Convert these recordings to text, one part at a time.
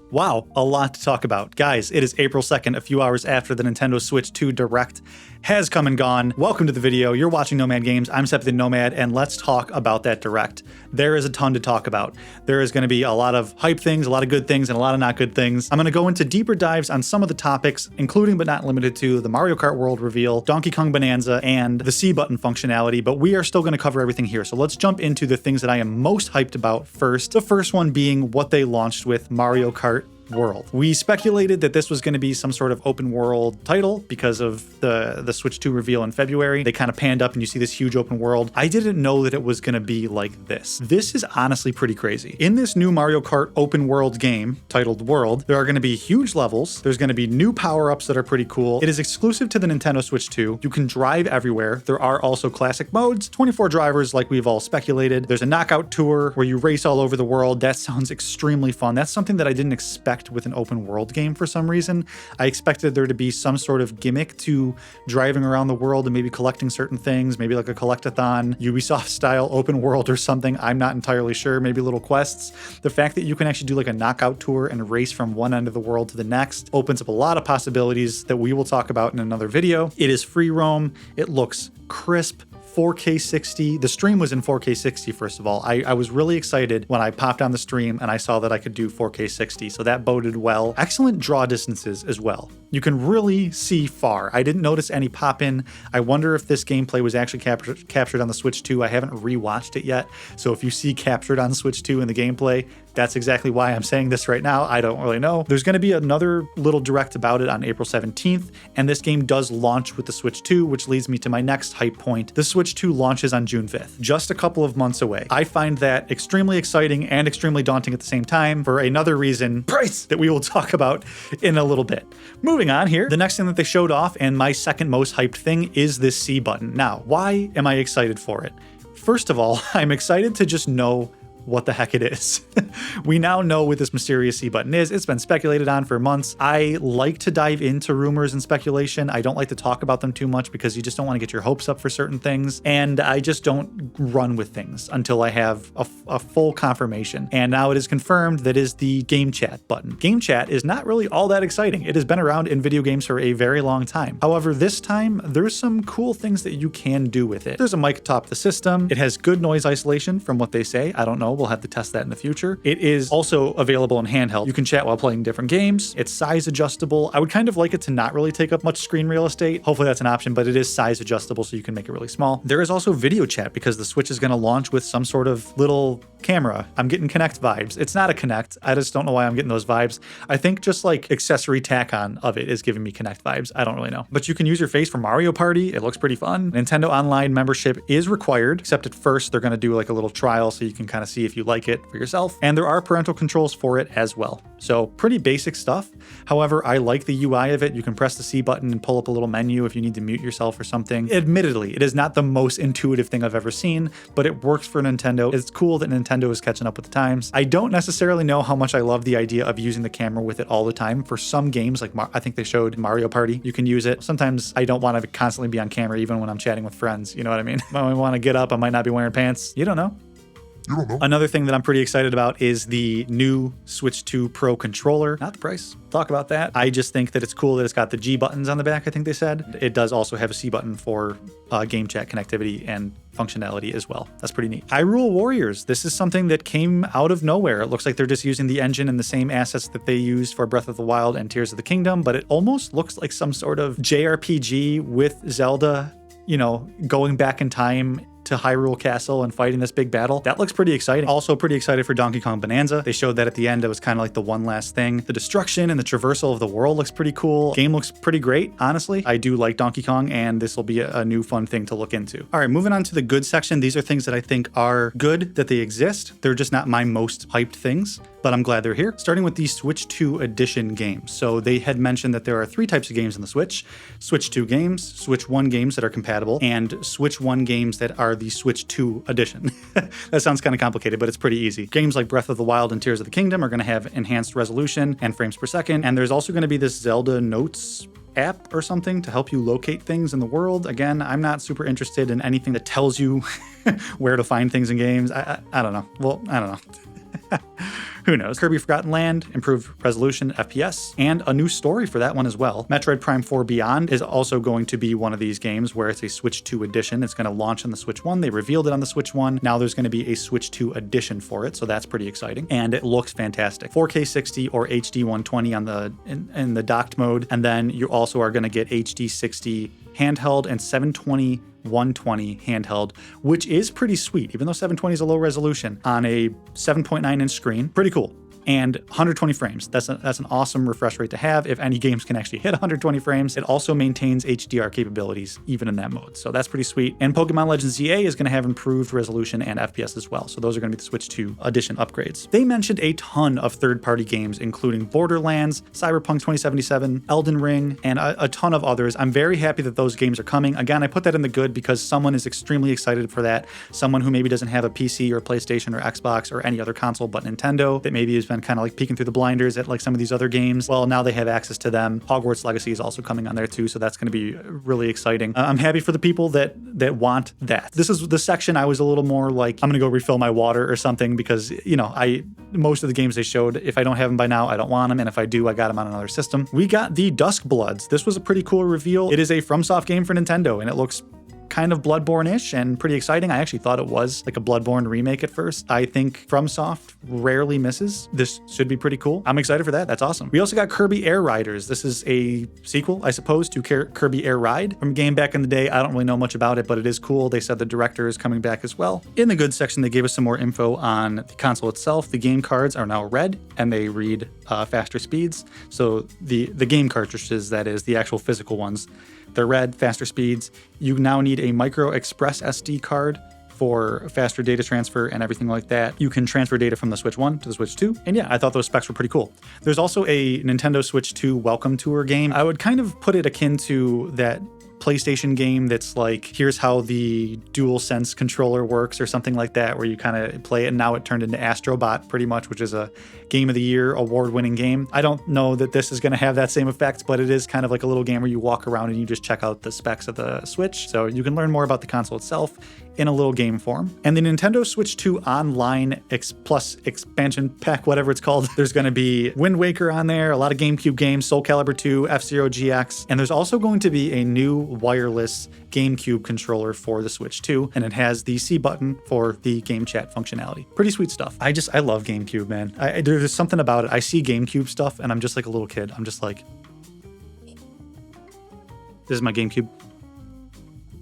Wow, a lot to talk about. Guys, it is April 2nd, a few hours after the Nintendo Switch 2 Direct has come and gone. Welcome to the video. You're watching Nomad Games. I'm Sep the Nomad, and let's talk about that Direct. There is a ton to talk about. There is going to be a lot of hype things, a lot of good things, and a lot of not good things. I'm going to go into deeper dives on some of the topics, including but not limited to the Mario Kart World reveal, Donkey Kong Bananza, and the C button functionality, but we are still going to cover everything here. So let's jump into the things that I am most hyped about first. The first one being what they launched with Mario Kart World. We speculated that this was going to be some sort of open world title because of the Switch 2 reveal in February. They kind of panned up and you see this huge open world. I didn't know that it was going to be like this. This is honestly pretty crazy. In this new Mario Kart open world game titled World, there are going to be huge levels. There's going to be new power-ups that are pretty cool. It is exclusive to the Nintendo Switch 2. You can drive everywhere. There are also classic modes, 24 drivers like we've all speculated. There's a knockout tour where you race all over the world. That sounds extremely fun. That's something that I didn't expect with an open world game for some reason. I expected there to be some sort of gimmick to driving around the world and maybe collecting certain things, maybe like a collectathon, Ubisoft style open world or something. I'm not entirely sure, maybe little quests. The fact that you can actually do like a knockout tour and race from one end of the world to the next opens up a lot of possibilities that we will talk about in another video. It is free roam. It looks crisp. 4K 60. The stream was in 4K 60, first of all. I was really excited when I popped on the stream and I saw that I could do 4K 60, so that boded well. Excellent draw distances as well. You can really see far. I didn't notice any pop-in. I wonder if this gameplay was actually captured on the Switch 2. I haven't rewatched it yet, so if you see captured on Switch 2 in the gameplay, that's exactly why I'm saying this right now. I don't really know. There's going to be another little direct about it on April 17th, and this game does launch with the Switch 2, which leads me to my next hype point. The Switch 2 launches on June 5th, just a couple of months away. I find that extremely exciting and extremely daunting at the same time for another reason, price, that we will talk about in a little bit. Moving on here, the next thing that they showed off, and my second most hyped thing, is this C button. Now, why am I excited for it? First of all, I'm excited to just know what the heck it is. We now know what this mysterious C button is. It's been speculated on for months. I like to dive into rumors and speculation. I don't like to talk about them too much because you just don't want to get your hopes up for certain things. And I just don't run with things until I have a full confirmation. And now it is confirmed that is the game chat button. Game chat is not really all that exciting. It has been around in video games for a very long time. However, this time there's some cool things that you can do with it. There's a mic atop the system. It has good noise isolation from what they say. I don't know. We'll have to test that in the future. It is also available in handheld. You can chat while playing different games. It's size adjustable. I would kind of like it to not really take up much screen real estate. Hopefully that's an option, but it is size adjustable, so you can make it really small. There is also video chat because the Switch is going to launch with some sort of little camera. I'm getting Kinect vibes. It's not a Kinect. I just don't know why I'm getting those vibes. I think just like accessory tack on of it is giving me Kinect vibes. I don't really know. But you can use your face for Mario Party. It looks pretty fun. Nintendo Online membership is required, except at first they're going to do like a little trial so you can kind of see if you like it for yourself. And there are parental controls for it as well. So pretty basic stuff. However, I like the UI of it. You can press the C button and pull up a little menu if you need to mute yourself or something. Admittedly, it is not the most intuitive thing I've ever seen, but it works for Nintendo. It's cool that Nintendo is catching up with the times. I don't necessarily know how much I love the idea of using the camera with it all the time. For some games, like I think they showed Mario Party, you can use it. Sometimes I don't want to constantly be on camera even when I'm chatting with friends. You know what I mean? When I want to get up, I might not be wearing pants. You don't know. Another thing that I'm pretty excited about is the new Switch 2 Pro controller. Not the price. Talk about that. I just think that it's cool that it's got the G buttons on the back, I think they said. It does also have a C button for game chat connectivity and functionality as well. That's pretty neat. Hyrule Warriors. This is something that came out of nowhere. It looks like they're just using the engine and the same assets that they used for Breath of the Wild and Tears of the Kingdom, but it almost looks like some sort of JRPG with Zelda, you know, going back in time to Hyrule Castle and fighting this big battle. That looks pretty exciting. Also pretty excited for Donkey Kong Bananza. They showed that at the end. It was kind of like the one last thing. The destruction and the traversal of the world looks pretty cool. Game looks pretty great, honestly. I do like Donkey Kong, and this will be a new fun thing to look into. All right, moving on to the good section. These are things that I think are good that they exist. They're just not my most hyped things, but I'm glad they're here. Starting with the Switch 2 Edition games. So they had mentioned that there are 3 types of games on the Switch. Switch 2 games, Switch 1 games that are compatible, and Switch 1 games that are the Switch 2 Edition. That sounds kind of complicated, but it's pretty easy. Games like Breath of the Wild and Tears of the Kingdom are going to have enhanced resolution and frames per second, and there's also going to be this Zelda Notes app or something to help you locate things in the world. Again, I'm not super interested in anything that tells you where to find things in games. I don't know. Well, I don't know. Who knows? Kirby Forgotten Land, improved resolution, FPS, and a new story for that one as well. Metroid Prime 4 Beyond is also going to be one of these games where it's a Switch 2 edition. It's going to launch on the Switch 1. They revealed it on the Switch 1. Now there's going to be a Switch 2 edition for it, so that's pretty exciting. And it looks fantastic. 4K 60 or HD 120 on the in the docked mode, and then you also are going to get HD 60 handheld and 720 120 handheld, which is pretty sweet, even though 720 is a low resolution on a 7.9 inch screen. Pretty cool. And 120 frames. That's an awesome refresh rate to have if any games can actually hit 120 frames. It also maintains HDR capabilities even in that mode, so that's pretty sweet. And Pokemon Legends ZA is going to have improved resolution and FPS as well, so those are going to be the Switch 2 edition upgrades. They mentioned a ton of third-party games, including Borderlands, Cyberpunk 2077, Elden Ring, and a ton of others. I'm very happy that those games are coming. Again, I put that in the good because someone is extremely excited for that. Someone who maybe doesn't have a PC or PlayStation or Xbox or any other console but Nintendo, that maybe has been kind of like peeking through the blinders at like some of these other games. Well, now they have access to them. Hogwarts Legacy is also coming on there too, so that's going to be really exciting. I'm happy for the people that want that. This is the section I was a little more like, I'm going to go refill my water or something because, you know, most of the games they showed, if I don't have them by now, I don't want them, and if I do, I got them on another system. We got the Dusk Bloods. This was a pretty cool reveal. It is a FromSoft game for Nintendo, and it looks kind of Bloodborne-ish and pretty exciting. I actually thought it was like a Bloodborne remake at first. I think FromSoft rarely misses. This should be pretty cool. I'm excited for that. That's awesome. We also got Kirby Air Riders. This is a sequel, I suppose, to Kirby Air Ride from a game back in the day. I don't really know much about it, but it is cool. They said the director is coming back as well. In the good section, they gave us some more info on the console itself. The game cards are now red and they read faster speeds. So the game cartridges, that is, the actual physical ones, they're red, faster speeds. You now need a micro express SD card for faster data transfer and everything like that. You can transfer data from the Switch 1 to the Switch 2. And yeah, I thought those specs were pretty cool. There's also a Nintendo Switch 2 Welcome Tour game. I would kind of put it akin to that PlayStation game that's like, here's how the DualSense controller works or something like that, where you kind of play it, and now it turned into Astrobot pretty much, which is a Game of the Year award-winning game. I don't know that this is going to have that same effect, but it is kind of like a little game where you walk around and you just check out the specs of the Switch, so you can learn more about the console itself in a little game form. And the Nintendo Switch 2 Online Plus expansion pack, whatever it's called, there's going to be Wind Waker on there, a lot of GameCube games, Soul Calibur 2, F-Zero GX, and there's also going to be a new wireless GameCube controller for the Switch 2, and it has the C button for the game chat functionality. Pretty sweet stuff. I love GameCube, man. There's something about it. I see GameCube stuff and I'm just like a little kid. I'm just like, this is my GameCube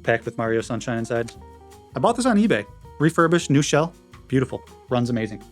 packed with Mario Sunshine inside. I bought this on eBay. Refurbished, new shell, beautiful, runs amazing.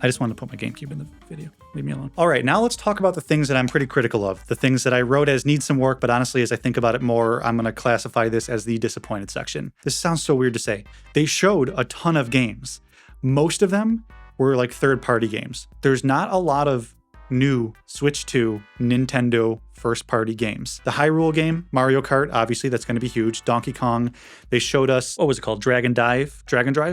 I just wanted to put my GameCube in the video. Leave me alone. All right, now let's talk about the things that I'm pretty critical of. The things that I wrote as need some work, but honestly, as I think about it more, I'm going to classify this as the disappointed section. This sounds so weird to say. They showed a ton of games. Most of them were like third-party games. There's not a lot of new Switch 2 Nintendo first-party games. The Hyrule game, Mario Kart, obviously, that's going to be huge. Donkey Kong. They showed us, what was it called? Dragon Drive,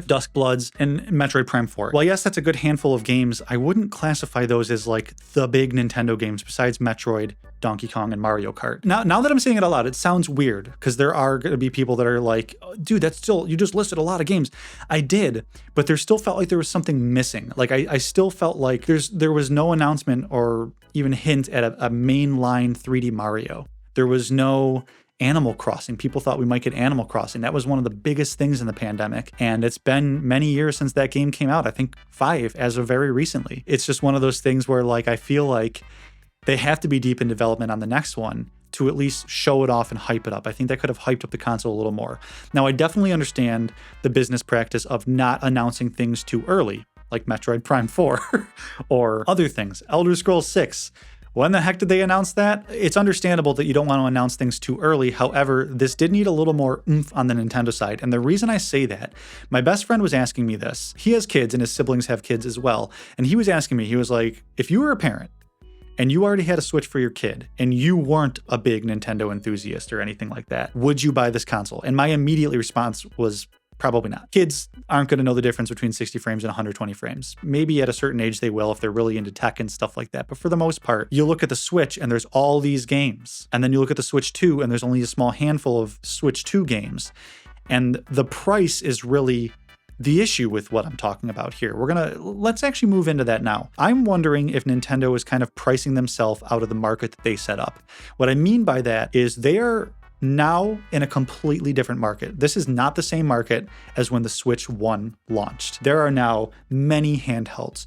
Dusk Bloods, and Metroid Prime 4. Well, yes, that's a good handful of games. I wouldn't classify those as like the big Nintendo games besides Metroid, Donkey Kong, and Mario Kart. Now that I'm saying it out loud, it sounds weird because there are going to be people that are like, dude, that's still, you just listed a lot of games. I did, but there still felt like there was something missing. Like I still felt like there was no announcement or even hint at a mainline 3D Mario. There was no Animal Crossing. People thought we might get Animal Crossing. That was one of the biggest things in the pandemic. And it's been many years since that game came out. I think 5 as of very recently. It's just one of those things where like, I feel like they have to be deep in development on the next one to at least show it off and hype it up. I think that could have hyped up the console a little more. Now, I definitely understand the business practice of not announcing things too early, like Metroid Prime 4 or other things. Elder Scrolls 6. When the heck did they announce that? It's understandable that you don't want to announce things too early. However, this did need a little more oomph on the Nintendo side. And the reason I say that, my best friend was asking me this. He has kids and his siblings have kids as well. And he was asking me, he was like, if you were a parent and you already had a Switch for your kid and you weren't a big Nintendo enthusiast or anything like that, would you buy this console? And my immediate response was, probably not. Kids aren't going to know the difference between 60 frames and 120 frames. Maybe at a certain age they will if they're really into tech and stuff like that. But for the most part, you look at the Switch and there's all these games. And then you look at the Switch 2 and there's only a small handful of Switch 2 games. And the price is really The issue with what I'm talking about here, let's actually move into that now. I'm wondering if Nintendo is kind of pricing themselves out of the market that they set up. What I mean by that is they are now in a completely different market. This is not the same market as when the Switch 1 launched. There are now many handhelds,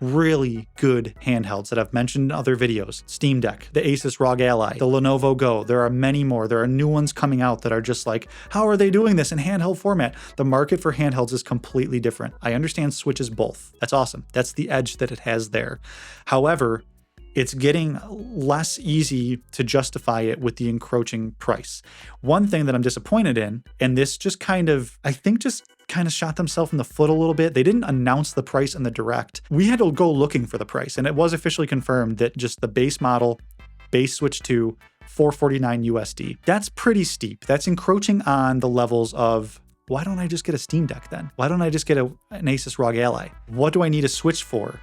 really good handhelds that I've mentioned in other videos. Steam Deck, the Asus ROG Ally, the Lenovo Go. There are many more. There are new ones coming out that are just like, how are they doing this in handheld format? The market for handhelds is completely different. I understand Switch is both. That's awesome. That's the edge that it has there. However, it's getting less easy to justify it with the encroaching price. One thing that I'm disappointed in, and this just kind of shot themselves in the foot a little bit. They didn't announce the price in the direct. We had to go looking for the price, and it was officially confirmed that just the base model, base Switch 2, $449 USD. That's pretty steep. That's encroaching on the levels of, why don't I just get a Steam Deck then? Why don't I just get an Asus ROG Ally? What do I need a Switch for?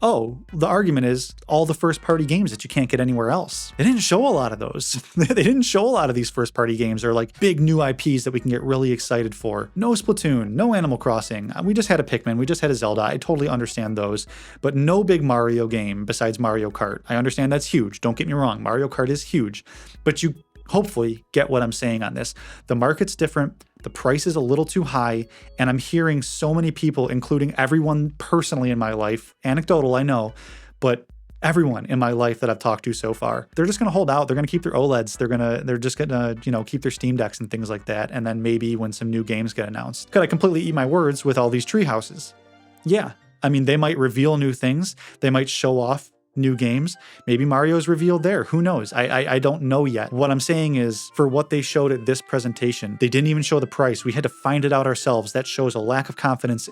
Oh, the argument is all the first-party games that you can't get anywhere else. They didn't show a lot of those. They didn't show a lot of these first-party games or like big new IPs that we can get really excited for. No Splatoon, no Animal Crossing. We just had a Pikmin, we just had a Zelda. I totally understand those, but no big Mario game besides Mario Kart. I understand that's huge. Don't get me wrong. Mario Kart is huge, but you hopefully get what I'm saying on this. The market's different. The price is a little too high, and I'm hearing so many people, including everyone personally in my life, anecdotal, I know, but everyone in my life that I've talked to so far, they're just going to hold out. They're going to keep their OLEDs. They're just going to, keep their Steam Decks and things like that. And then maybe when some new games get announced. Could I completely eat my words with all these tree houses? Yeah. I mean, they might reveal new things. They might show off new games. Maybe Mario's revealed there. Who knows? I don't know yet. What I'm saying is, for what they showed at this presentation, they didn't even show the price. We had to find it out ourselves. That shows a lack of confidence.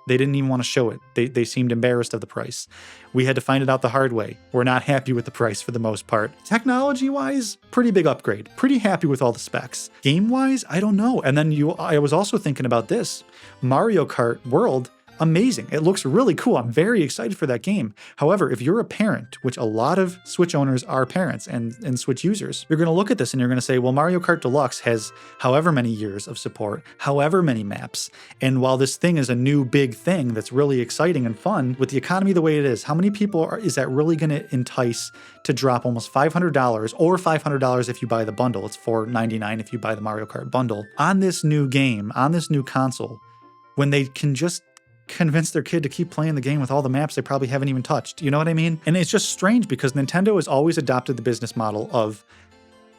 They didn't even want to show it. They seemed embarrassed of the price. We had to find it out the hard way. We're not happy with the price for the most part. Technology-wise, pretty big upgrade. Pretty happy with all the specs. Game-wise, I don't know. And then I was also thinking about this. Mario Kart World, amazing. It looks really cool. I'm very excited for that game. However, if you're a parent, which a lot of Switch owners are parents and Switch users, you're going to look at this and you're going to say, well, Mario Kart Deluxe has however many years of support, however many maps. And while this thing is a new big thing that's really exciting and fun, with the economy the way it is, how many people is that really going to entice to drop almost $500 or $500 if you buy the bundle? It's $499 if you buy the Mario Kart bundle on this new game, on this new console, when they can just convince their kid to keep playing the game with all the maps they probably haven't even touched. You know what I mean? And it's just strange because Nintendo has always adopted the business model of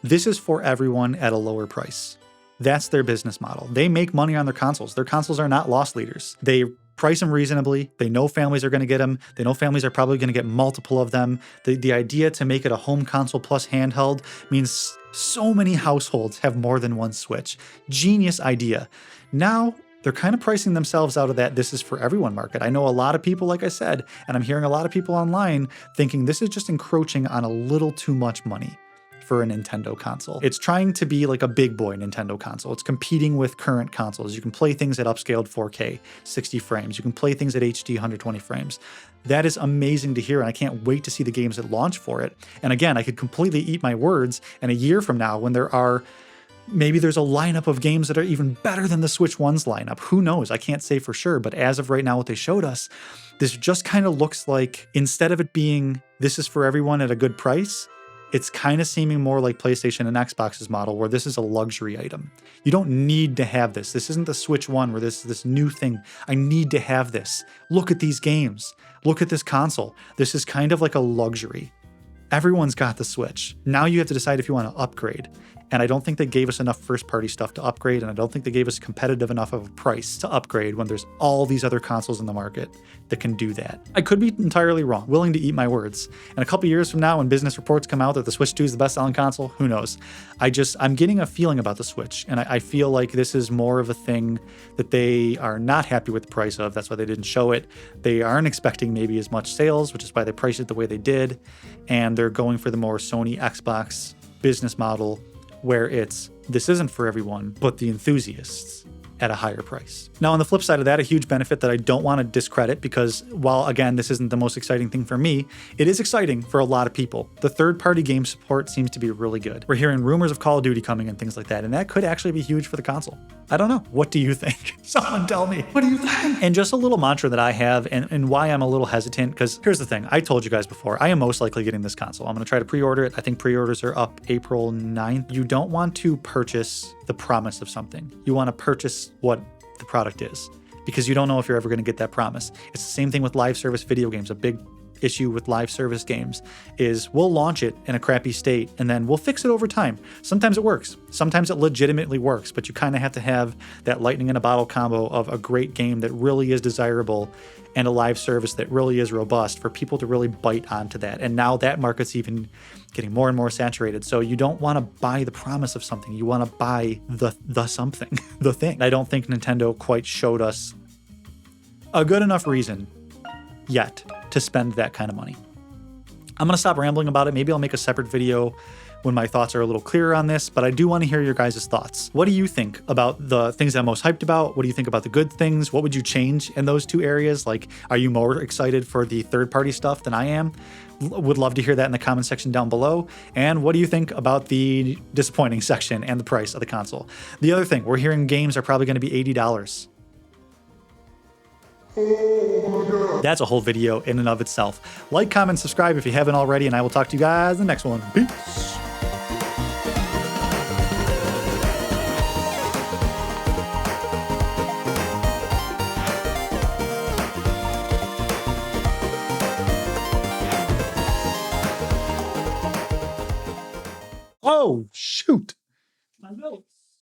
this is for everyone at a lower price. That's their business model. They make money on their consoles. Their consoles are not loss leaders. They price them reasonably. They know families are going to get them. They know families are probably going to get multiple of them. The idea to make it a home console plus handheld means so many households have more than one Switch. Genius idea. Now, they're kind of pricing themselves out of that this is for everyone market. I know a lot of people, like I said, and I'm hearing a lot of people online thinking this is just encroaching on a little too much money for a Nintendo console. It's trying to be like a big boy Nintendo console. It's competing with current consoles. You can play things at upscaled 4K, 60 frames. You can play things at HD 120 frames. That is amazing to hear, and I can't wait to see the games that launch for it. And again, I could completely eat my words, and a year from now when maybe there's a lineup of games that are even better than the Switch 1's lineup. Who knows? I can't say for sure, but as of right now, what they showed us, this just kind of looks like, instead of it being, this is for everyone at a good price, it's kind of seeming more like PlayStation and Xbox's model, where this is a luxury item. You don't need to have this. This isn't the Switch 1 where this is this new thing. I need to have this. Look at these games. Look at this console. This is kind of like a luxury. Everyone's got the Switch. Now you have to decide if you want to upgrade. And I don't think they gave us enough first-party stuff to upgrade, and I don't think they gave us competitive enough of a price to upgrade when there's all these other consoles in the market that can do that. I could be entirely wrong, willing to eat my words. And a couple years from now, when business reports come out that the Switch 2 is the best-selling console, who knows? I'm getting a feeling about the Switch, and I feel like this is more of a thing that they are not happy with the price of. That's why they didn't show it. They aren't expecting maybe as much sales, which is why they priced it the way they did, and they're going for the more Sony Xbox business model, where this isn't for everyone, but the enthusiasts. at a higher price. Now, on the flip side of that, a huge benefit that I don't want to discredit, because while again, this isn't the most exciting thing for me, it is exciting for a lot of people. The third-party game support seems to be really good. We're hearing rumors of Call of Duty coming and things like that, and that could actually be huge for the console. I don't know. What do you think? Someone tell me. What do you think? And just a little mantra that I have, and why I'm a little hesitant, because here's the thing. I told you guys before, I am most likely getting this console. I'm going to try to pre-order it. I think pre-orders are up April 9th. You don't want to purchase the promise of something. You want to purchase what the product is, because you don't know if you're ever going to get that promise. It's the same thing with live service video games. A big issue with live service games is we'll launch it in a crappy state and then we'll fix it over time. Sometimes it works. Sometimes it legitimately works, but you kind of have to have that lightning in a bottle combo of a great game that really is desirable and a live service that really is robust for people to really bite onto that. And now that market's even getting more and more saturated. So you don't want to buy the promise of something. You want to buy the something, the thing. I don't think Nintendo quite showed us a good enough reason yet to spend that kind of money. I'm going to stop rambling about it. Maybe I'll make a separate video when my thoughts are a little clearer on this, but I do want to hear your guys' thoughts. What do you think about the things I'm most hyped about? What do you think about the good things? What would you change in those two areas? Like, are you more excited for the third-party stuff than I am? Would love to hear that in the comment section down below. And what do you think about the disappointing section and the price of the console? The other thing, we're hearing games are probably going to be $80. That's a whole video in and of itself. Like, comment, subscribe if you haven't already, and I will talk to you guys in the next one. Peace. Oh, shoot. My milk.